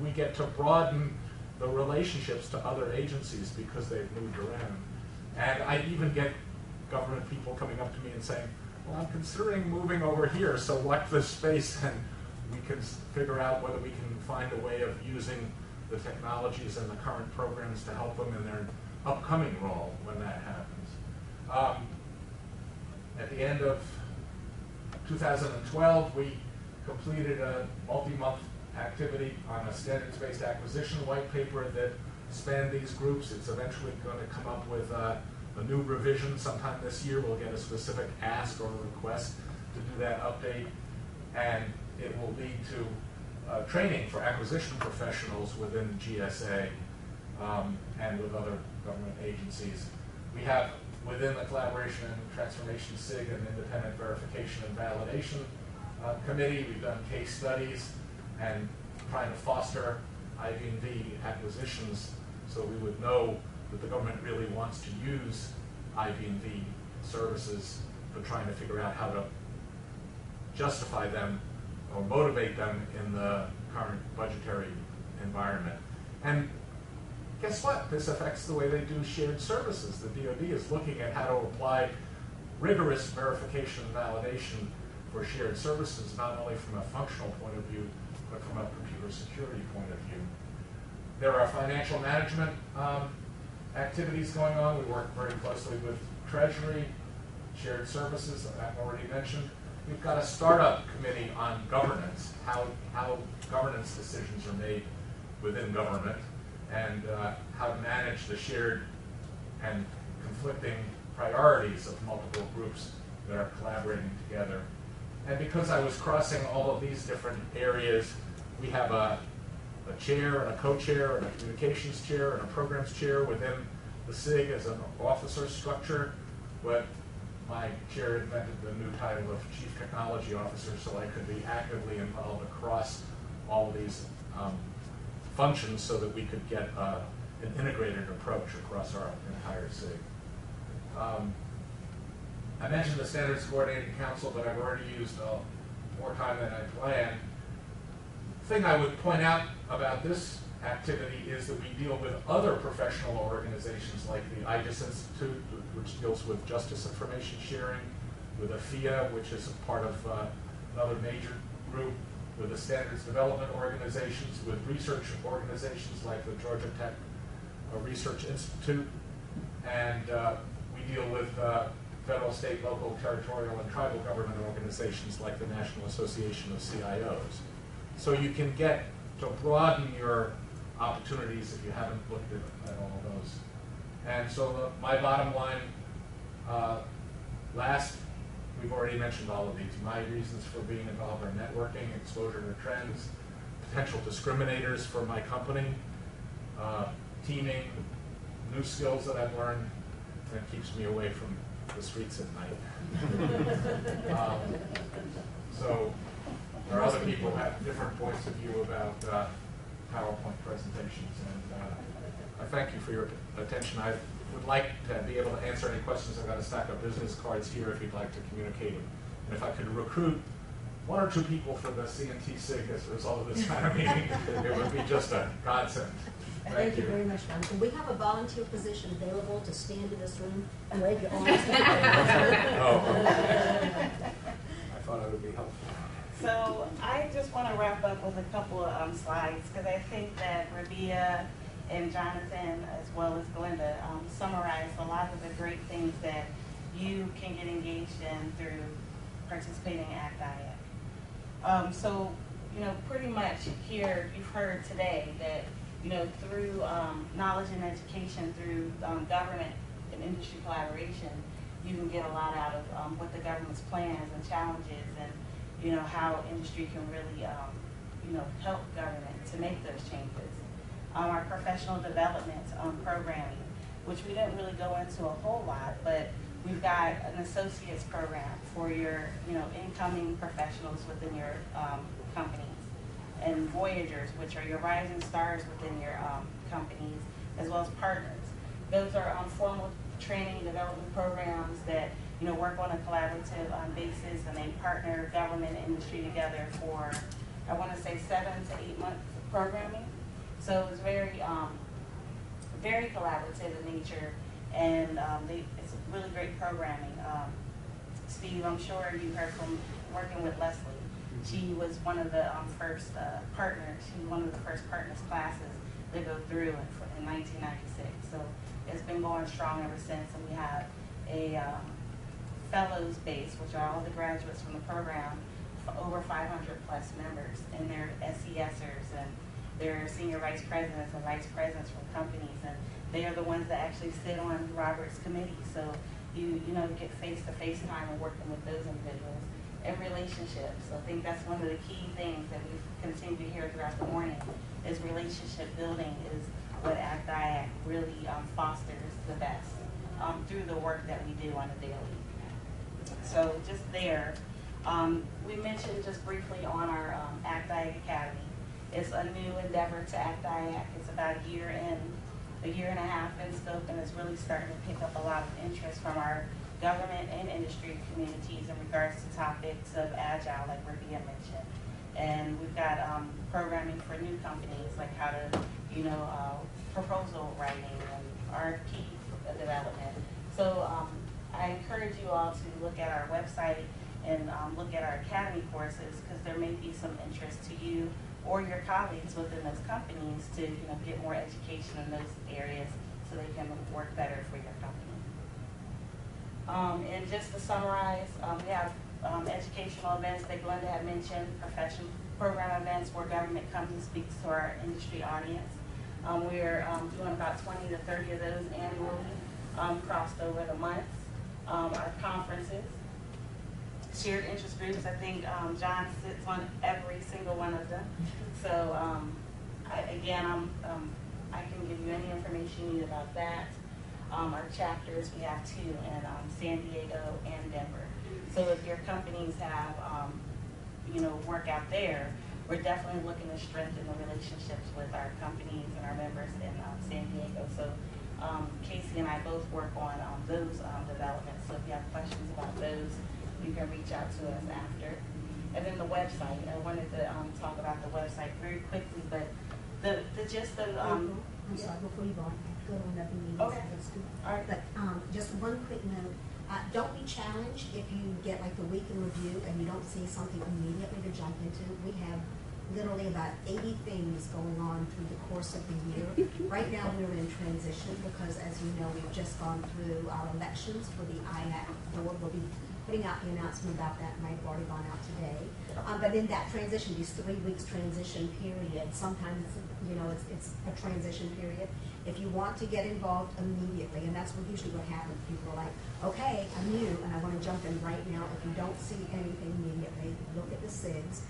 We get to broaden the relationships to other agencies because they've moved around. And I even get government people coming up to me and saying, well, I'm considering moving over here, so watch this space, and we can figure out whether we can find a way of using the technologies and the current programs to help them in their upcoming role when that happens. At the end of 2012, we completed a multi-month activity on a standards-based acquisition white paper that spanned these groups. It's eventually going to come up with a new revision sometime this year. We'll get a specific ask or request to do that update, and it will lead to training for acquisition professionals within GSA and with other government agencies. We have within the Collaboration and Transformation SIG an independent verification and validation committee. We've done case studies and trying to foster IV&V acquisitions so we would know that the government really wants to use IV&V services, but trying to figure out how to justify them or motivate them in the current budgetary environment. And guess what? This affects the way they do shared services. The DoD is looking at how to apply rigorous verification and validation for shared services, not only from a functional point of view, but from a computer security point of view. There are financial management activities going on. We work very closely with Treasury, shared services, I've already mentioned. We've got a startup committee on governance, how governance decisions are made within government, and how to manage the shared and conflicting priorities of multiple groups that are collaborating together. And because I was crossing all of these different areas, we have a chair and a co-chair and a communications chair and a programs chair within the SIG as an officer structure. But my chair invented the new title of Chief Technology Officer, so I could be actively involved across all of these functions so that we could get an integrated approach across our entire SIG. I mentioned the Standards Coordinating Council, but I've already used more time than I planned. The thing I would point out about this activity is that we deal with other professional organizations like the IGES Institute, which deals with justice information sharing, with AFIA, which is a part of another major group, with the standards development organizations, with research organizations like the Georgia Tech Research Institute, and we deal with federal, state, local, territorial, and tribal government organizations like the National Association of CIOs. So you can get to broaden your opportunities if you haven't looked at all of those. And so my bottom line, we've already mentioned all of these. My reasons for being involved are networking, exposure to trends, potential discriminators for my company, teaming, new skills that I've learned, that keeps me away from the streets at night. So there are other people who have different points of view about PowerPoint presentations, and I thank you for your attention. I would like to be able to answer any questions. I've got a stack of business cards here if you'd like to communicate them. And if I could recruit one or two people for the CNT SIG as a result of this kind of meeting, it would be just a godsend. Thank you very much, Don. Can we have a volunteer position available to stand in this room and wave your arms? I thought it would be helpful. So I just want to wrap up with a couple of slides, because I think that Rabia and Jonathan, as well as Glenda, summarized a lot of the great things that you can get engaged in through participating in ACT-IAC. So, pretty much here you've heard today that, through knowledge and education, through government and industry collaboration, you can get a lot out of what the government's plans and challenges, and how industry can really help government to make those changes. Our professional development programming, which we didn't really go into a whole lot, but we've got an associates program for your incoming professionals within your companies, and Voyagers, which are your rising stars within your companies, as well as partners. Those are formal training and development programs that work on a collaborative basis, and they partner government and industry together for, I want to say, 7 to 8 months of programming. So it's very, very collaborative in nature, and it's really great programming. Steve, I'm sure you heard from working with Leslie. She was one of the first partners. She was one of the first partners classes to go through in 1996. So it's been going strong ever since, and we have a fellows base, which are all the graduates from the program, over 500 plus members, and they're SESers, and they're senior vice presidents and vice presidents from companies, and they are the ones that actually sit on Robert's committee. So you get face-to-face time and working with those individuals, and relationships. So I think that's one of the key things that we've continued to hear throughout the morning, is relationship building is what ACT-IAC really fosters the best through the work that we do on a daily. So just there, we mentioned just briefly on our ACT-IAC Academy. It's a new endeavor to ACT-IAC. It's about a year and a half in scope, and it's really starting to pick up a lot of interest from our government and industry communities in regards to topics of agile, like Rabia mentioned. And we've got programming for new companies, like how to, proposal writing and RFP development. So I encourage you all to look at our website and look at our academy courses, because there may be some interest to you or your colleagues within those companies to get more education in those areas so they can work better for your company. And just to summarize, we have educational events that Glenda had mentioned, professional program events where government comes and speaks to our industry audience. We're doing about 20 to 30 of those annually, crossed over the months. Our conferences, shared interest groups, I think John sits on every single one of them. So I can give you any information you need about that. Our chapters, we have 2 in San Diego and Denver. So if your companies have, work out there, we're definitely looking to strengthen the relationships with our companies and our members in San Diego. So Casey and I both work on those developments. So if you have questions about those, you can reach out to us after. And then the website, I wanted to talk about the website very quickly, but the gist of I'm sorry, before you go, I have to go to another meeting. Okay. So all right. but just one quick note. Don't be challenged if you get like the week in review and you don't see something immediately to jump into. We have literally about 80 things going on through the course of the year. Right now we're in transition because, as you know, we've just gone through our elections for the IAC board. We'll be putting out the announcement about that, might have already gone out today. But in that transition, these 3 weeks transition period, sometimes it's a transition period. If you want to get involved immediately, and that's usually what happens, people are like, okay, I'm new and I want to jump in right now. If you don't see anything immediately, look at the SIGs.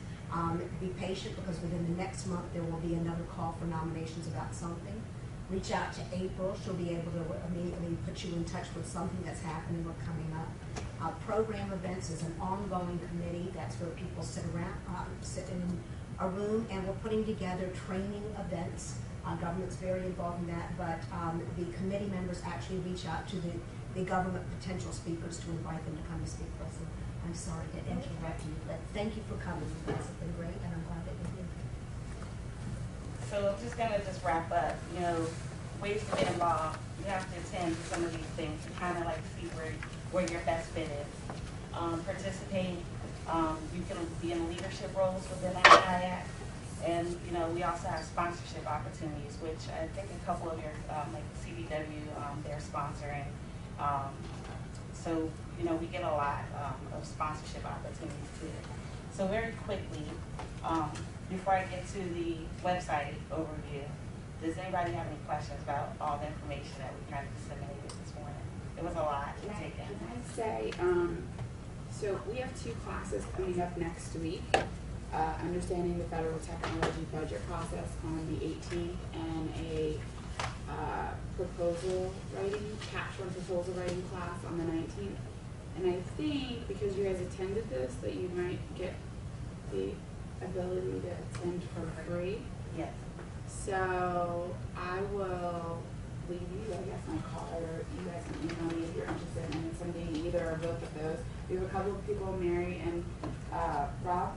Be patient, because within the next month there will be another call for nominations about something. Reach out to April. She'll be able to immediately put you in touch with something that's happening or coming up. Program events is an ongoing committee. That's where people sit in a room, and we're putting together training events. Government's very involved in that, but the committee members actually reach out to the government potential speakers to invite them to come and speak for us. And I'm sorry to interrupt you, but thank you for coming. You guys have been great, and I'm glad that you're here. So I'm just gonna wrap up. Ways to get involved. You have to attend some of these things to kind of like see where your best fit is. Participate. You can be in leadership roles within ACT-IAC. And, we also have sponsorship opportunities, which I think a couple of your, like CBW, they're sponsoring. So, we get a lot of sponsorship opportunities too. So very quickly, before I get to the website overview, does anybody have any questions about all the information that we kind of disseminated this morning? It was a lot to take in. Can I say, so we have 2 classes coming up next week. Understanding the federal technology budget process on the 18th, and a proposal writing, capture and proposal writing class on the 19th. And I think because you guys attended this, that you might get the ability to attend for free. Yes. So I will leave you, I guess, my card, or you guys can email me if you're interested in attending either or both of those. We have a couple of people, Mary and Rob,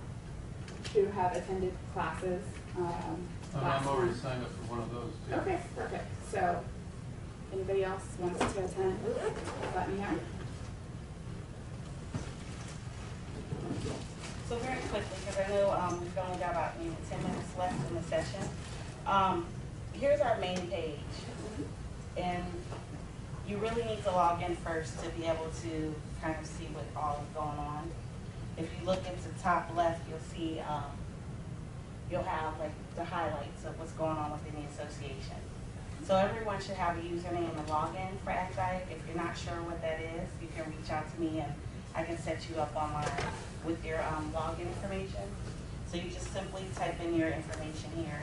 who have attended classes last I'm already month. signed up for one of those too. Okay, perfect. So, anybody else wants to attend, let me know. So very quickly, because I know we've only got about 10 minutes left in the session. Here's our main page. And you really need to log in first to be able to kind of see what all is going on. If you look into the top left, you'll see, you'll have like the highlights of what's going on within the association. So everyone should have a username and login for ACT-IAC. If you're not sure what that is, you can reach out to me and I can set you up online with your login information. So you just simply type in your information here.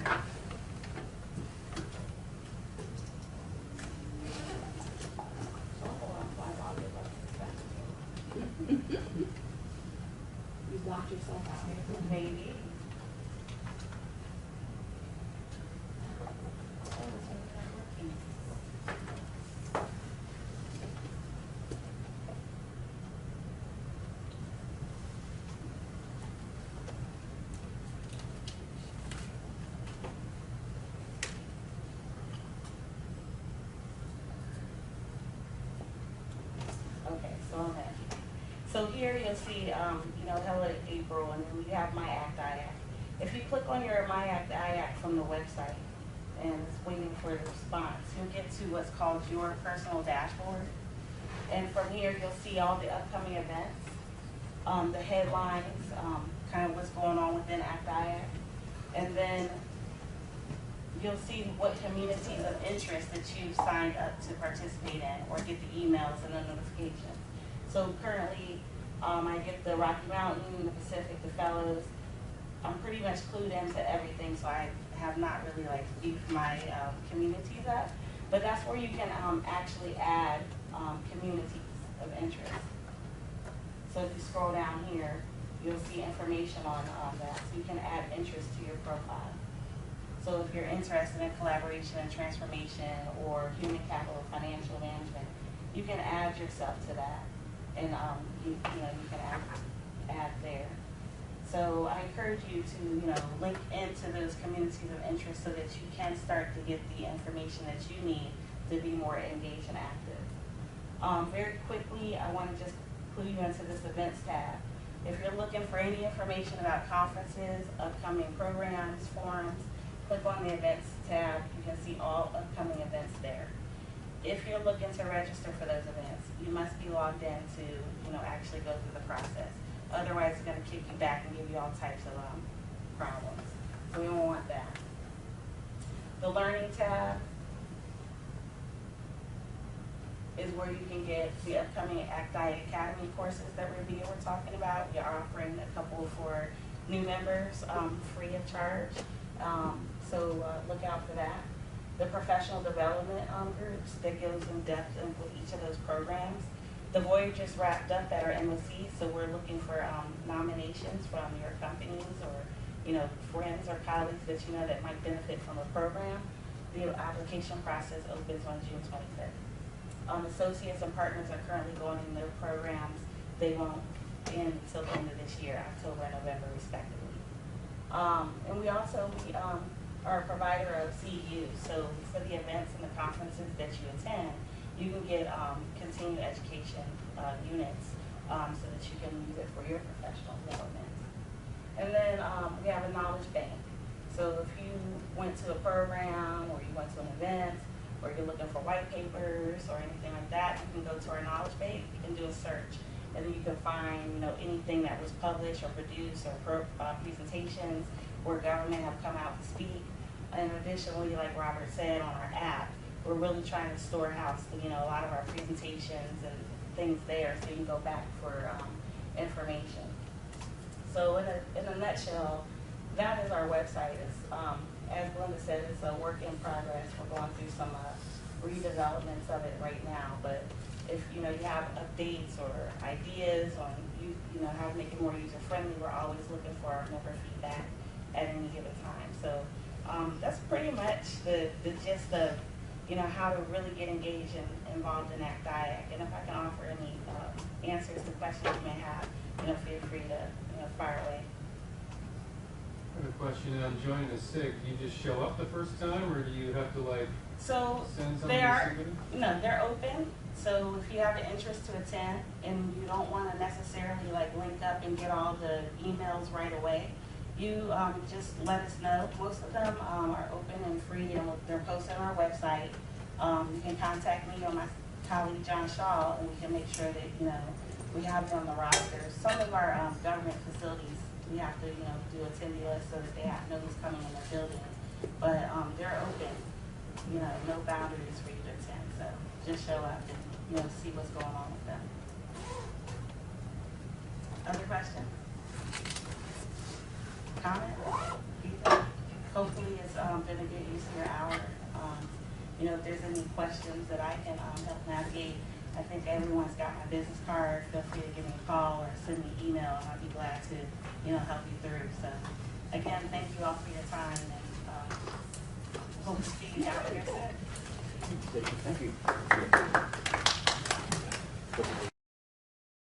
You blocked yourself out. Maybe. So I'm at. So here you'll see, you know, Hello April, and then we have My ACT-IAC. If you click on your My ACT-IAC from the website and it's waiting for the response, you'll get to what's called your personal dashboard. And from here, you'll see all the upcoming events, the headlines, kind of what's going on within ACT-IAC. And then you'll see what communities of interest that you've signed up to participate in or get the emails and the notifications. So currently, I get the Rocky Mountain, the Pacific, the Fellows. I'm pretty much clued into everything, so I have not really like beefed my communities up. But that's where you can actually add communities of interest. So if you scroll down here, you'll see information on that. So you can add interest to your profile. So if you're interested in collaboration and transformation or human capital, financial management, you can add yourself to that. And you can add there. So I encourage you to link into those communities of interest so that you can start to get the information that you need to be more engaged and active. Very quickly, I want to just clue you into this events tab. If you're looking for any information about conferences, upcoming programs, forums, click on the events tab. You can see all upcoming events there. If you're looking to register for those events, you must be logged in to actually go through the process. Otherwise, it's going to kick you back and give you all types of problems. So we don't want that. The Learning tab is where you can get the upcoming ACT-IAC Academy courses that we're talking about. We're offering a couple for new members free of charge. So look out for that. The professional development groups that goes in depth with each of those programs. The Voyagers wrapped up at our MOC, so we're looking for nominations from your companies or friends or colleagues that that might benefit from a program. The application process opens on June 25th. Associates and partners are currently going in their programs. They won't end until the end of this year, October and November respectively. And we also are a provider of CEUs. So for the events and the conferences that you attend, you can get continuing education units so that you can use it for your professional development. And then we have a knowledge bank. So if you went to a program or you went to an event or you're looking for white papers or anything like that, you can go to our knowledge bank and do a search. And then you can find anything that was published or produced or presentations where government have come out to speak. And additionally, like Robert said, on our app, we're really trying to storehouse a lot of our presentations and things there so you can go back for information. So in a nutshell, that is our website. It's, as Glenda said, it's a work in progress. We're going through some redevelopments of it right now, but if you have updates or ideas on how to make it more user friendly, we're always looking for our member feedback at any given time. So that's pretty much the gist of how to really get engaged and involved in ACT-IAC. And if I can offer any answers to questions you may have, feel free to fire away. I have a question on joining the SIG. Do you just show up the first time, or do you have to send something? They're open. So if you have an interest to attend and you don't want to necessarily link up and get all the emails right away, you just let us know. Most of them are open and free, and they're posted on our website. You can contact me or my colleague John Shaw, and we can make sure that we have you on the roster. Some of our government facilities, we have to do attendee list so that they know who's coming in their buildings. But they're open. No boundaries for you to attend. So just show up and see what's going on with them. Other questions? Comment? Hopefully it's been a good use of your hour. If there's any questions that I can help navigate, I think everyone's got my business card. Feel free to give me a call or send me an email, and I'll be glad to help you through. So again, thank you all for your time, and hope to see you out here soon. Thank you.